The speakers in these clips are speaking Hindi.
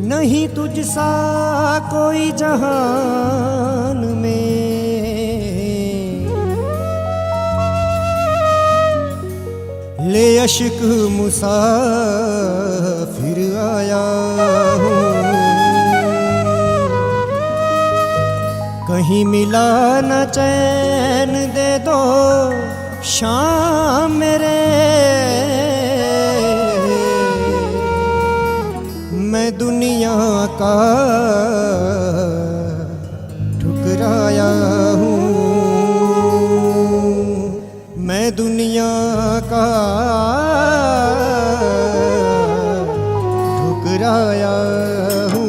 नहीं तुझसा कोई जहान में, ले अश्क मुसाफिर आया हूँ। कहीं मिला न चैन दे दो शाम मेरे, मैं दुनिया का ठुकराया हूँ, मैं दुनिया का ठुकराया हूँ।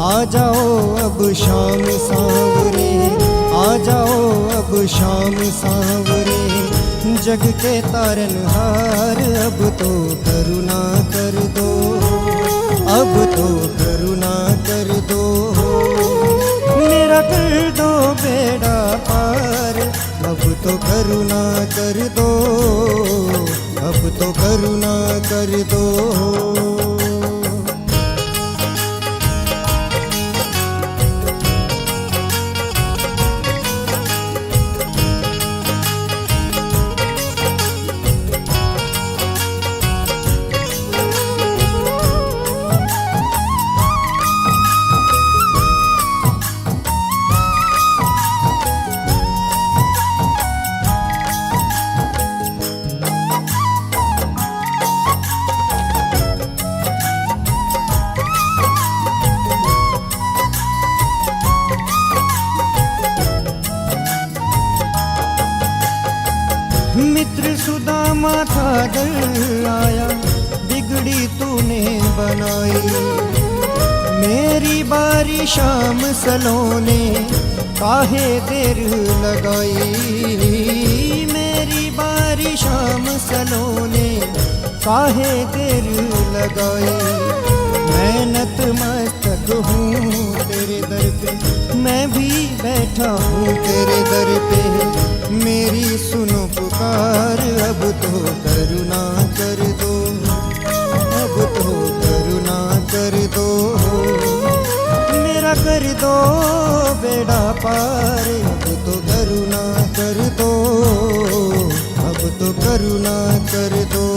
आ जाओ अब शाम सांवरे, आ जाओ अब शाम सांवरे, जग के तारनहार अब तो करुणा कर दो, अब तो करुणा कर दो, मेरा कर दो बेड़ा पार, अब तो करुणा कर दो, अब तो करुणा कर दो। मित्र सुदामा था दर आया, बिगड़ी तूने बनाई, मेरी बारी शाम सलोने काहे देर लगाई, मेरी बारी शाम सलोने काहे देर लगाई, मैं नतमस्तक हूँ तेरे दर पे, मैं भी बैठा हूँ तेरे दर पे, मेरी सुनो पुकार, अब तो करुणा कर दो, अब तो करुणा कर दो, मेरा कर दो बेड़ा पार, अब तो करुणा कर दो, अब तो करुणा कर दो।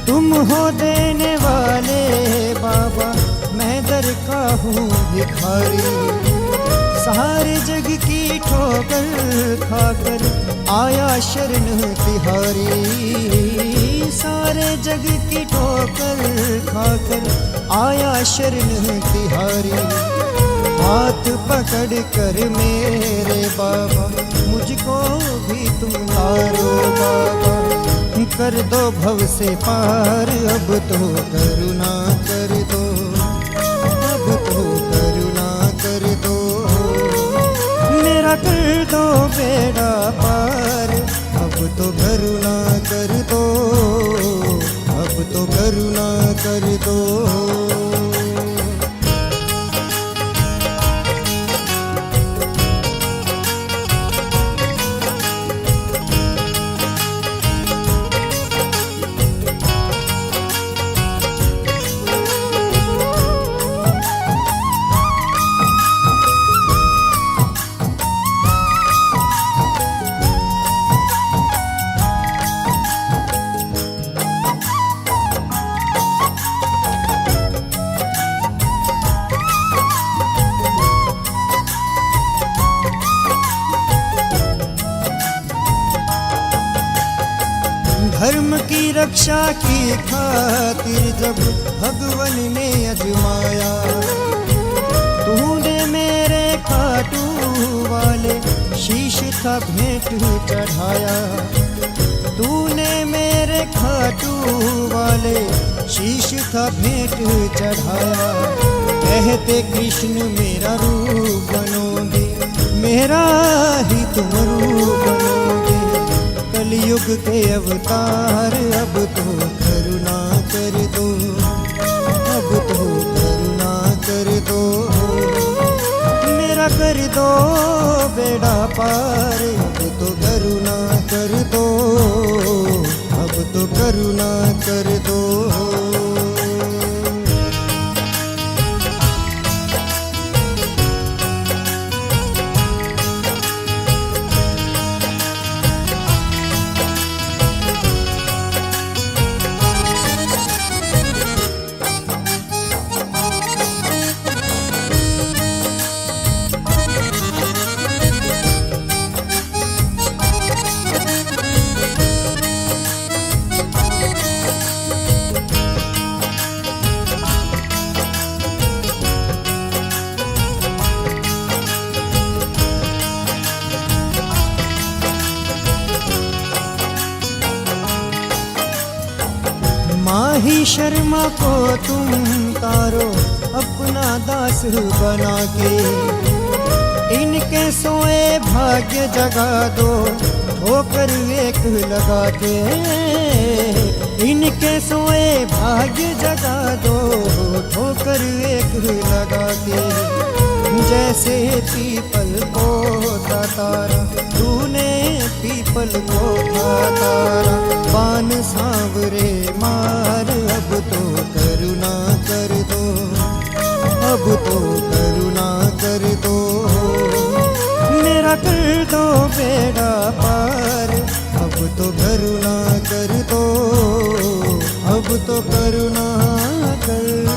तुम हो देने वाले बाबा, मैं दर का हूँ भिखारी, सारे जग की ठोकर खाकर आया शरण तिहारी, सारे जग की ठोकर खाकर आया शरण तिहारी, हाथ पकड़ कर मेरे बाबा मुझको भी तुम तारो बाबा, कर दो भव से पार, अब तो करुणा कर दो, अब तो करुणा कर दो, मेरा कर दो बेड़ा पार, अब तो करुणा कर दो, अब तो करुणा कर दो। रक्षा की खातिर जब भगवन ने अजमाया, तूने मेरे खाटू वाले शीश का भेंट चढ़ाया, तूने मेरे खाटू वाले शीश का भेंट चढ़ाया। कहते कृष्ण मेरा रूप बनोगे, मेरा ही तुम रूप बनोगे। कलयुग के अवतार अब तो करुणा कर दो, अब तो करुणा कर दो, मेरा कर दो बेड़ा पार। अब तो करुणा कर दो, अब तो करुणा कर दो। माही शर्मा को तुम तारो अपना दास बना के, इनके सोए भाग्य जगा दो ठोकर एक लगा के, इनके सोए भाग्य जगा दो ठोकर एक लगा के। जैसे पीपल को था तारा, तूने पीपल को था तारा। बान सांवरे मार, अब तो करुणा कर दो, अब तो करुणा कर दो, मेरा कर दो बेड़ा पार। अब तो करुणा कर दो, अब तो करुणा कर दो।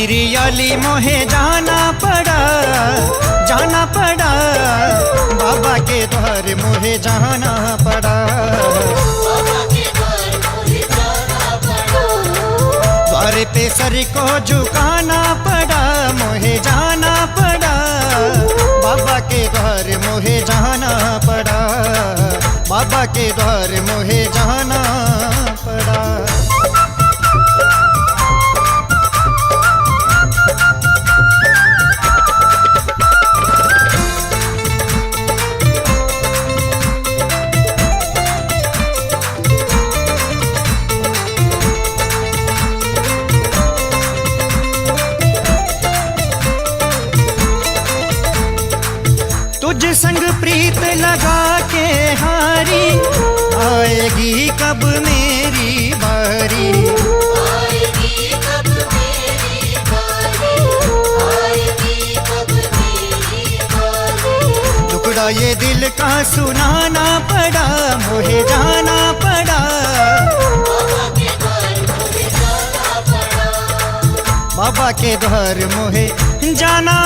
आली रियाली मोहे जाना पड़ा, जाना पड़ा, बाबा के द्वार मोहे जाना पड़ा। द्वार पे सर को झुकाना पड़ा, मोहे जाना पड़ा, बाबा के द्वार मोहे जाना पड़ा, बाबा के द्वार मोहे जाना पड़ा। तुझ संग प्रीत लगा के हारी, आएगी कब मेरी बारी, आएगी कब मेरी बारी, आएगी कब मेरी बारी। टुकड़ा ये दिल का सुनाना पड़ा, मोहे जाना पड़ा, बाबा के द्वार मोहे जाना पड़ा, बाबा के द्वार मोहे जाना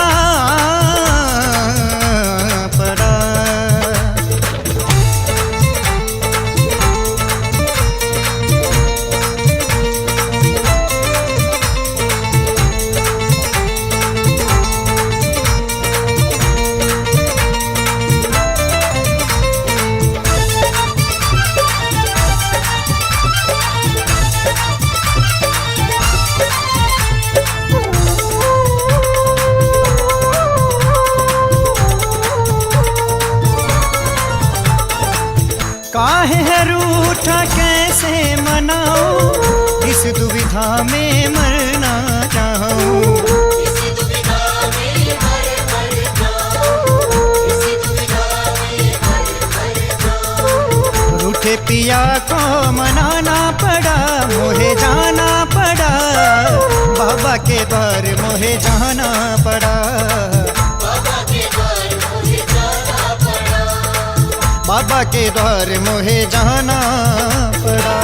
पड़ा। काहे है रूठा कैसे मनाऊं, इस दुविधा में मरना चाहूं, इस दुविधा में मर जाऊं, इस दुविधा में मर जाऊं। रूठे पिया को मनाना पड़ा, मोहे जाना पड़ा, बाबा के द्वार मोहे जाना पड़ा, बाबा के द्वार मोहे जाना पड़ा, बाबा के द्वार मोहे जाना पड़ा।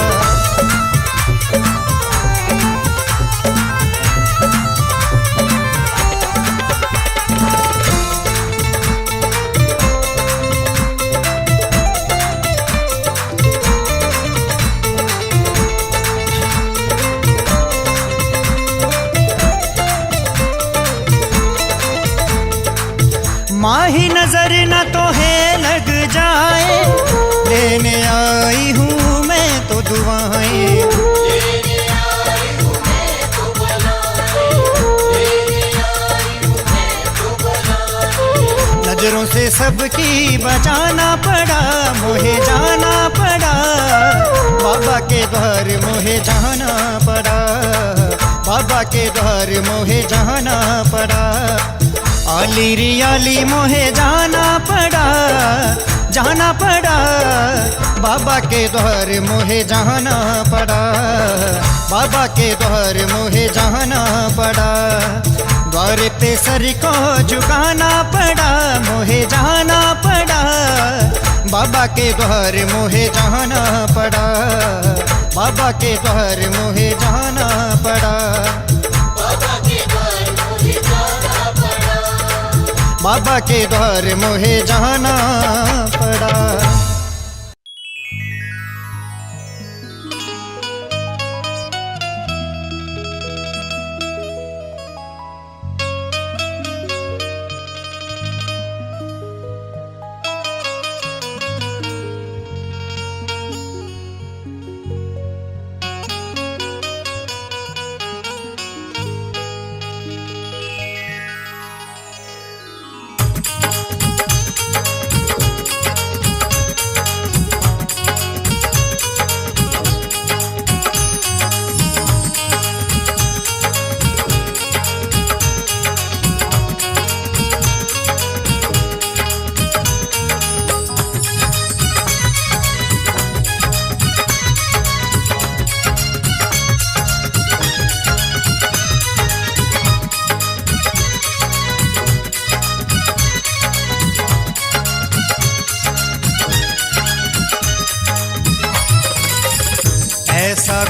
माही नजर न तो है लग जाए, लेने आई हूँ मैं तो दुआएं, लेने आई हूँ मैं तो बुलाए, लेने आई हूँ मैं तो बुलाए। नजरों से सबकी बचाना पड़ा, मोहे जाना पड़ा, बाबा के द्वार मोहे जाना पड़ा, बाबा के द्वार मोहे जाना पड़ा। आली रियाली मोहे जाना पड़ा, जाना पड़ा, बाबा के द्वार मोहे जाना पड़ा, बाबा के द्वार मोहे जाना पड़ा। द्वार पे सर को झुकाना पड़ा, मोहे जाना पड़ा, बाबा के द्वार मोहे जाना पड़ा, बाबा के द्वार मोहे जाना पड़ा, बाबा के द्वार मोहे जाना पड़ा, बाबा के द्वार मोहे जाना पड़ा।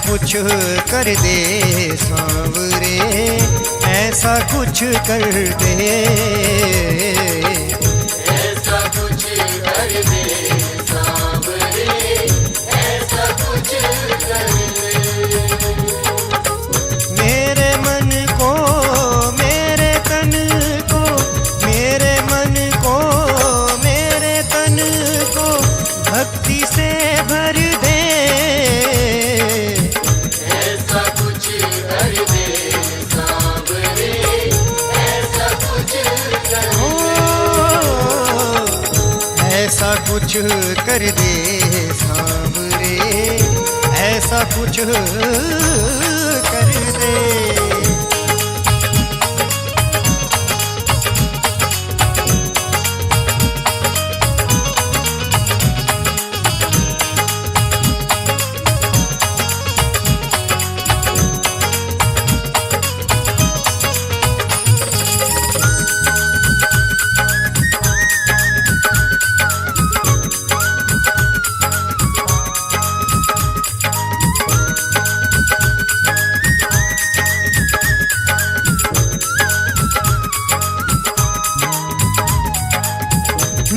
कुछ कर दे सांवरे, ऐसा कुछ कर दे, ऐसा कुछ कर दे सांवरे, ऐसा कुछ कर दे। मेरे मन को, मेरे तन को, मेरे मन को, मेरे तन को भक्ति से भर दे, ऐसा कुछ कर दे सांवरे, ऐसा कुछ कर दे। ऐसा कुछ कर दे सांवरे, ऐसा कुछ कर दे।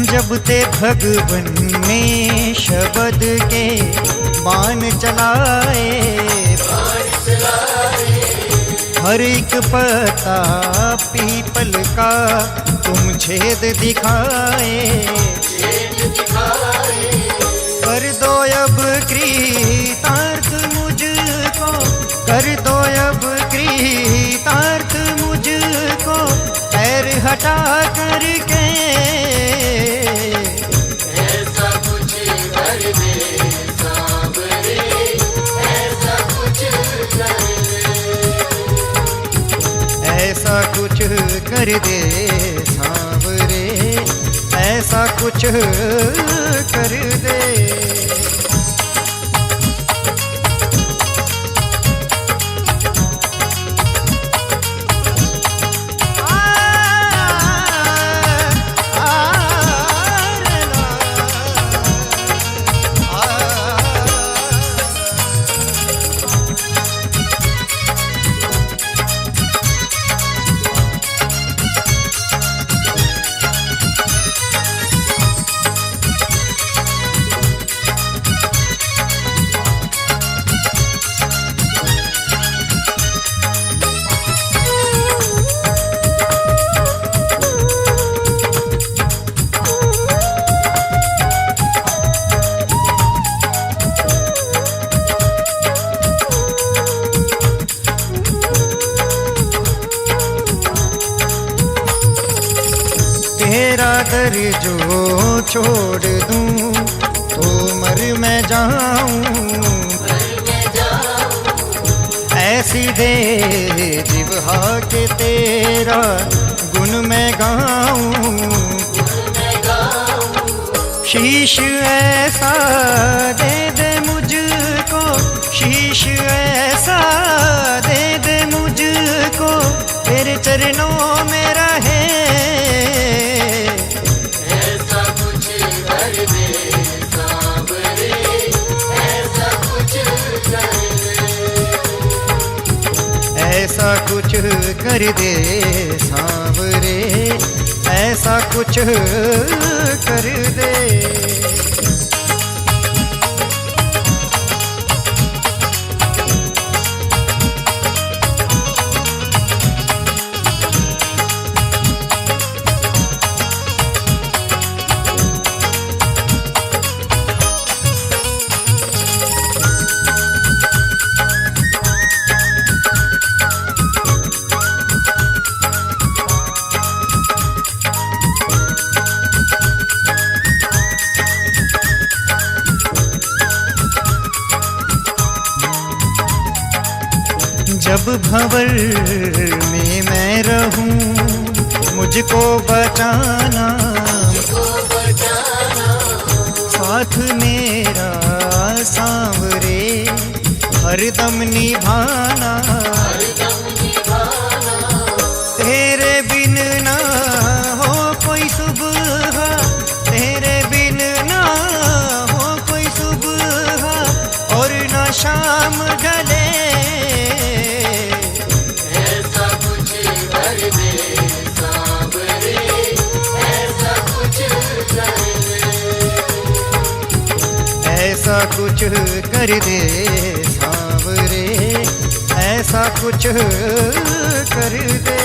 जब ते भगवन ने शब्द के बाण चलाए, हर एक पत्ता पीपल का तुम छेद दिखाए, कर दो अब कृतार्थ मुझको, कर दो अब कृतार्थ मुझको, पैर हटा करके, ऐसा कुछ कर दे सांवरे, ऐसा कुछ कर दे। ऐसा कुछ कर दे सांवरे, ऐसा कुछ कर दे। तेरा दर जो छोड़ दूं तो मर मैं जाऊं, ऐसी दे जिह्वा के तेरा गुण मैं गाऊं, शीश ऐसा दे दे मुझको, शीश ऐसा दे दे मुझको, तेरे चरणों में रहे, ऐसा कुछ कर दे सांवरे, ऐसा कुछ कर दे। ऐसा कुछ कर दे सांवरे, ऐसा कुछ कर दे। जब भंवर में मैं रहूं मुझको बचाना, साथ मेरा सांवरे हरदम निभाना, तेरे बिन ना हो कोई सुबह, तेरे बिन ना हो कोई सुबह और ना शाम ढले, ऐसा कुछ कर दे सांवरे, ऐसा कुछ कर दे।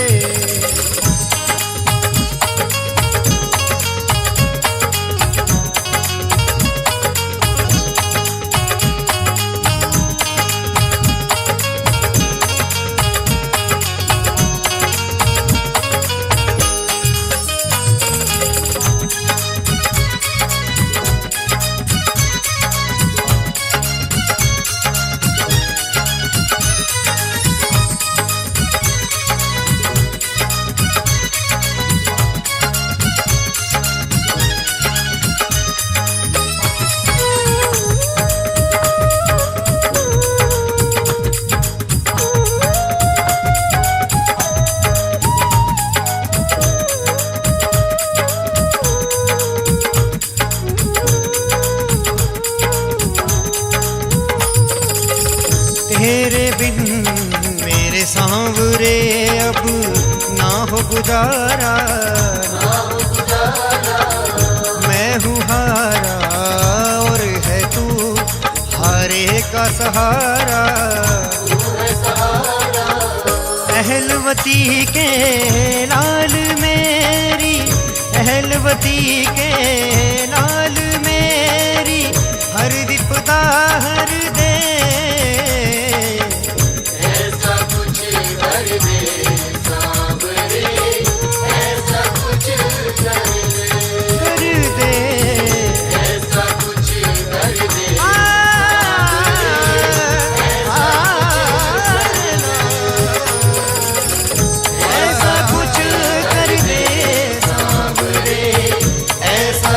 तेरे बिन मेरे सांवरे अब ना हो गुजारा, मैं हूँ हारा और है तू हारे का सहारा। अहलवती के लाल मेरी, अहलवती के लाल मेरी हर विपदा हर दे। ऐसा कुछ कर दे सांवरे, ऐसा कुछ कर दे, ऐसा कुछ कर दे। ऐसा कुछ कर दे सांवरे, ऐसा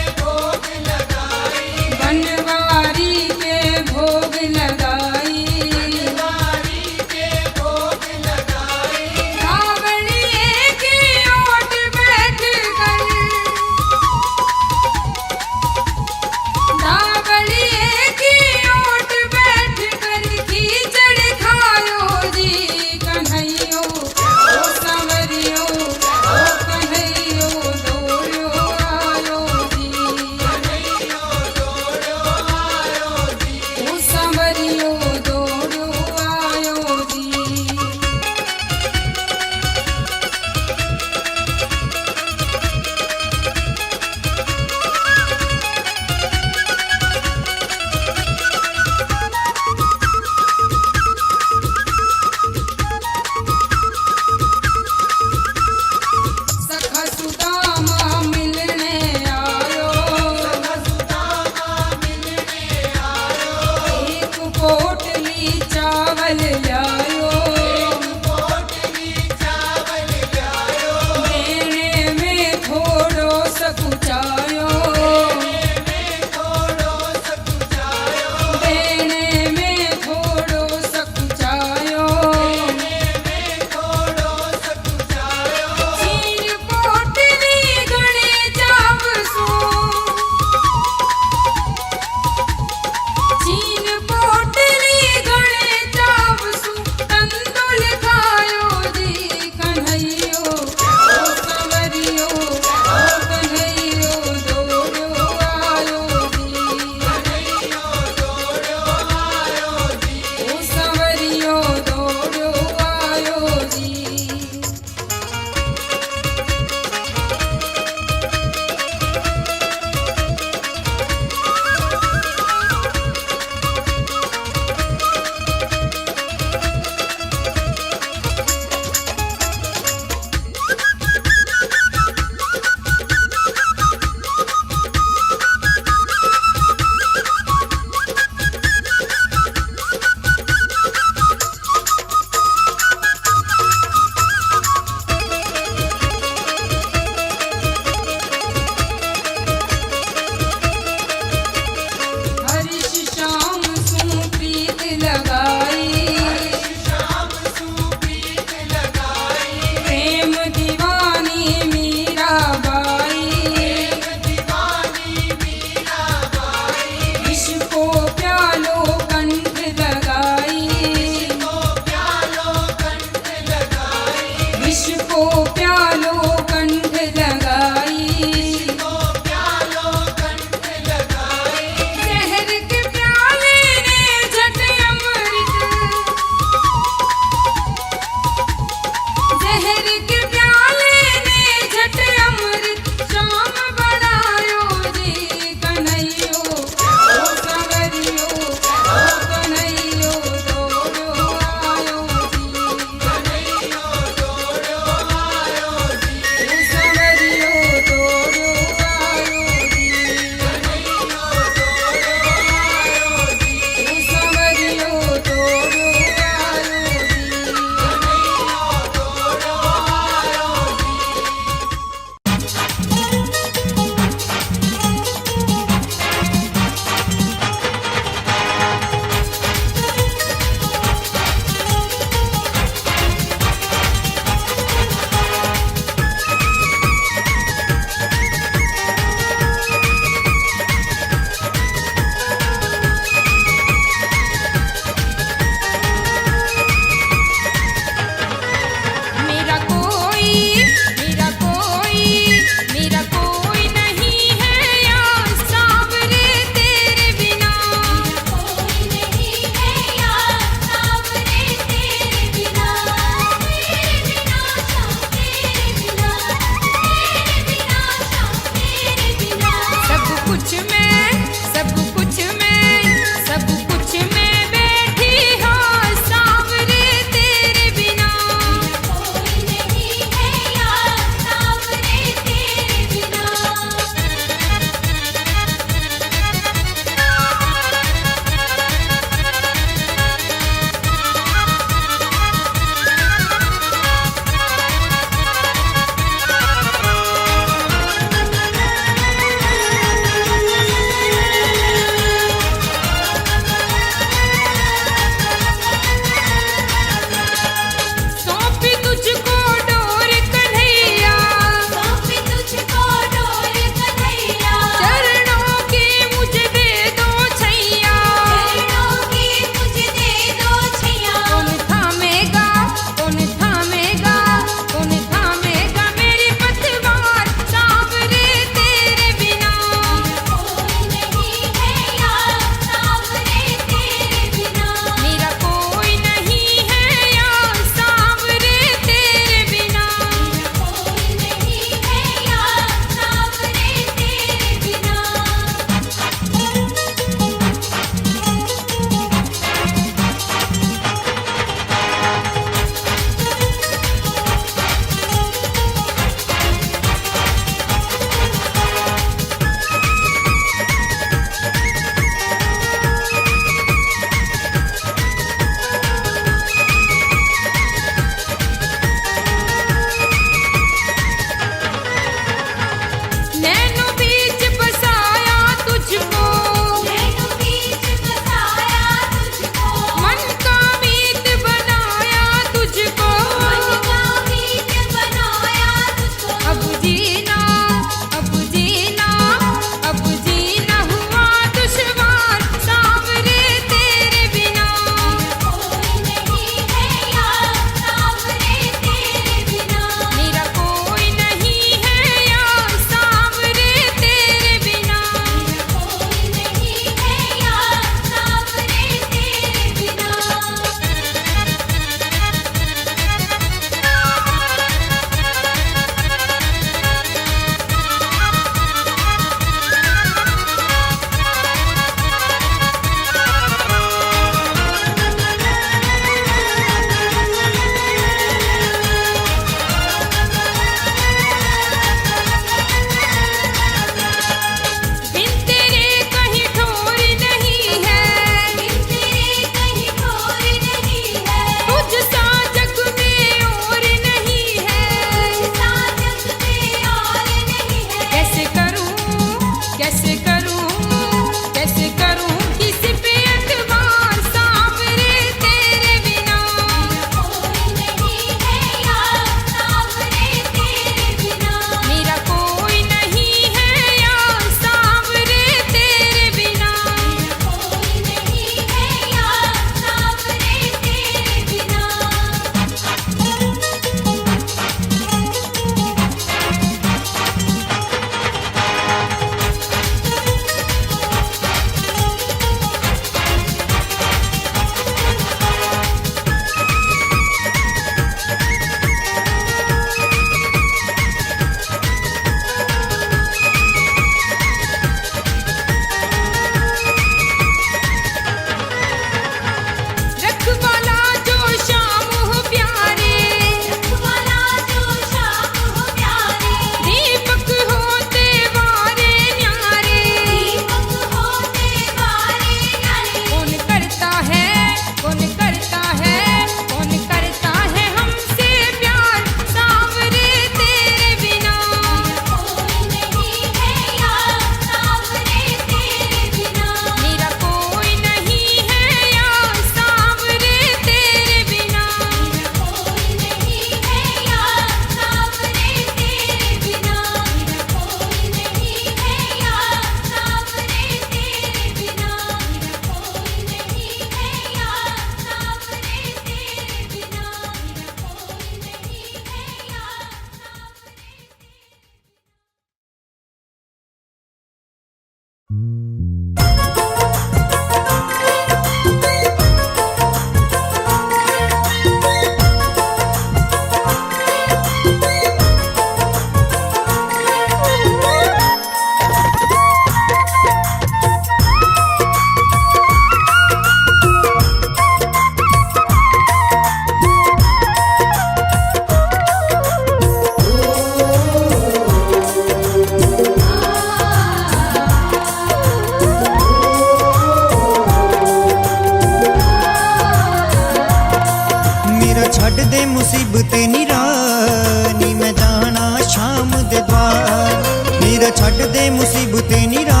द्वार। मेरा छड्ड दे मुसीबते निरा,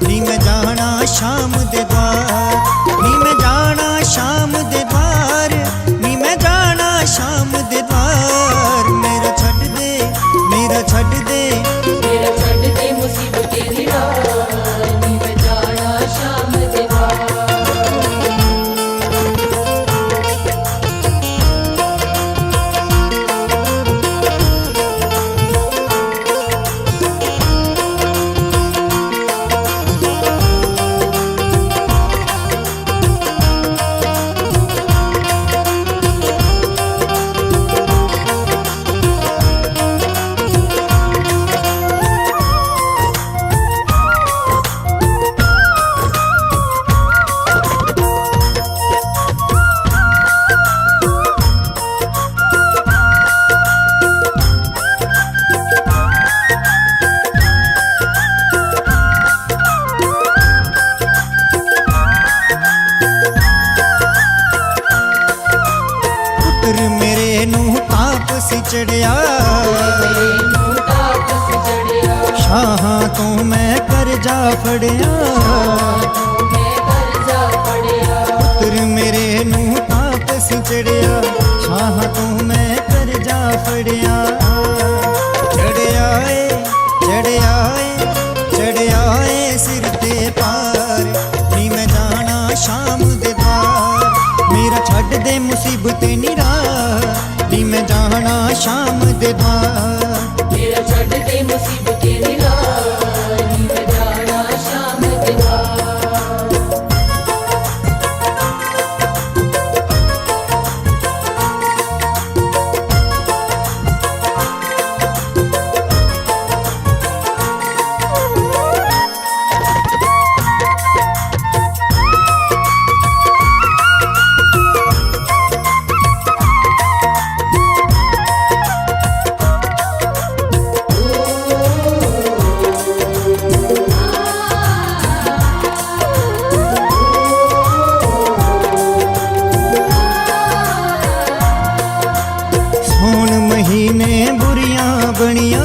नी मैं जाना शाम दे द्वार, नी मैं जाना शाम दे द्वार, नी मैं जाना शाम दे द्वार। मेरा छड्ड दे, मेरा छड्ड दे, मेरा छड्ड दे मुसीबते निरा, नी मैं जाना शाम दे द्वार। पुत्र मेरे नूं ताप सी चढ़िया, मैनू ताप सी चढ़िया, शाहां तो मैं करजा फड़िया। मैं करजा फड़िया। पुत्र मेरे नूं ताप सी चढ़िया, शाहां तो मैं करजा फड़िया। चढ़िया ए, चढ़िया ए, चढ़िया ए सिर ते पार, नी मैं जाना शाम दे द्वार। मेरा छड्ड दे मुसीबते निरा, नी मैं जाना शाम दे द्वार। मेरा छड्ड दे मुसीबते निरा, नी मैं जाना शाम दे द्वार। सोन महीने बुरियां बनिया,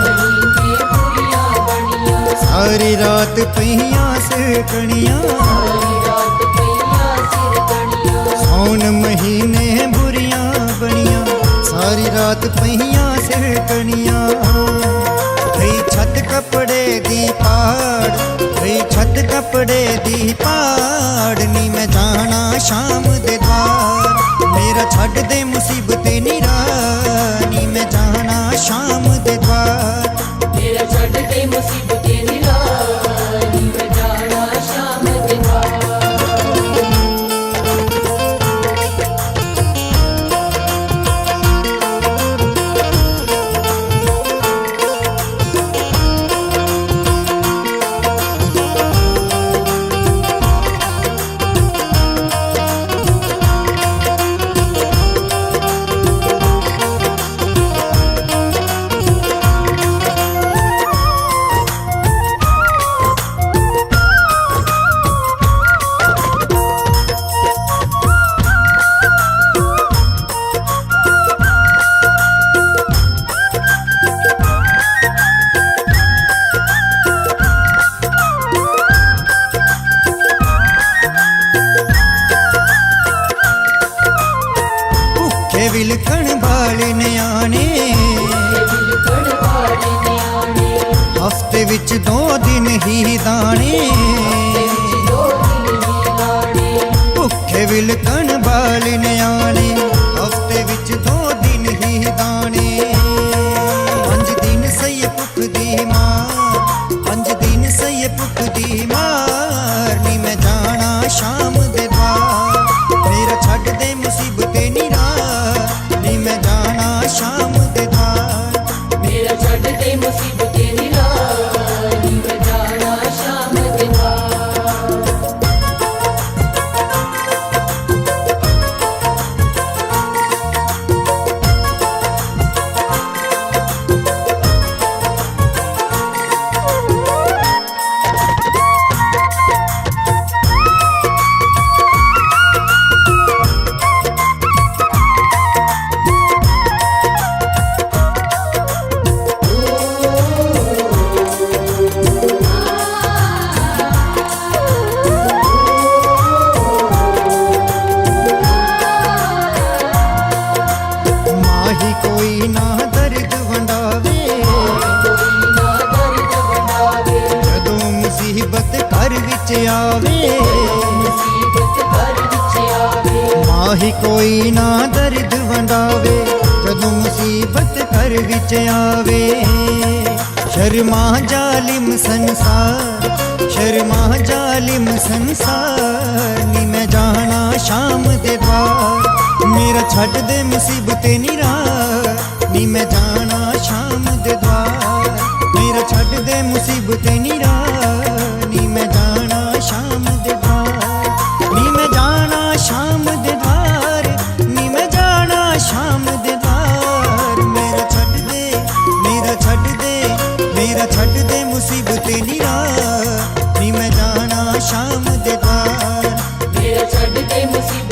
महीने बुरियां बनिया, सारी रात पहियां सिरकणियां। सारी रात पईयां सिर कणिया। सोन महीने बुरियां बनिया, सारी रात पहियां सिरकणियां। भई छत कपड़े दी पाड़, भई छत कपड़े दी पाड़, नी मैं जाना शाम दे द्वार। मेरा छड्ड दे मुसीबते निरा, नी मैं जाना शाम दे द्वार। मेरा छड्ड दे मुसीबते निरा, नी मैं जाना शाम दे द्वार। विलकण वाले न्याणे, विलकण वाले न्याणे, हफ्ते विच 2 दिन ही दाने। दो दिन ही दाने। भुखे विलकण वाले न्याणे, हफ्ते विच 2 दिन ही दाने। 5 दिन सही भुख दी मार, 5 दिन सही भुख दी मार, नी मैं जाना शाम दे द्वार। मेरा छड्ड दे मुसीबते निरा, नी मैं जाना शाम दे द्वार। मेरा छड्ड दे मुसीबते निरा, नी मैं जाना शाम दे द्वार। ਵਿੱਚ ਆਵੇ ਮੁਸੀਬਤ ਘਰ ਵਿੱਚ ਆਵੇ ਮਾਹੀ ਕੋਈ ਨਾ ਦਰਦ ਵੰਡਾਵੇ ਜਦੋਂ ਮੁਸੀਬਤ ਘਰ ਵਿੱਚ ਆਵੇ ਸ਼ਰਮਾ ਜ਼ਾਲਿਮ ਸੰਸਾਰ ਸ਼ਰਮਾ ਜ਼ਾਲਿਮ ਸੰਸਾਰ ਨੀ ਮੈਂ ਜਾਣਾ ਸ਼ਾਮ ਦੇ ਦਵਾਰ ਮੇਰਾ ਛੱਡ ਦੇ ਮੁਸੀਬਤ ਨੀਰਾ ਨੀ ਮੈਂ ਜਾਣਾ ਸ਼ਾਮ ਦੇ ਦਵਾਰ ਮੇਰਾ ਛੱਡ ਦੇ ਮੁਸੀਬਤ ਨੀਰਾ ਨੀ ਮੈਂ ਜਾਣਾ ਸ਼ਾਮ ਦੇ ਦਵਾਰ ਨੀ ਮੈਂ ਜਾਣਾ ਸ਼ਾਮ ਦੇ ਦਵਾਰ ਨੀ ਮੈਂ ਜਾਣਾ ਸ਼ਾਮ ਦੇ ਦਵਾਰ ਮੇਰਾ ਛੱਡ ਦੇ ਮੇਰਾ ਛੱਡ ਦੇ ਮੇਰਾ ਛੱਡ ਦੇ ਮੁਸੀਬਤ ਨੀਰਾ ਨੀ ਮੈਂ ਜਾਣਾ ਸ਼ਾਮ ਦੇ ਦਵਾਰ ਮੇਰਾ ਛੱਡ ਦੇ ਮੁਸੀਬਤ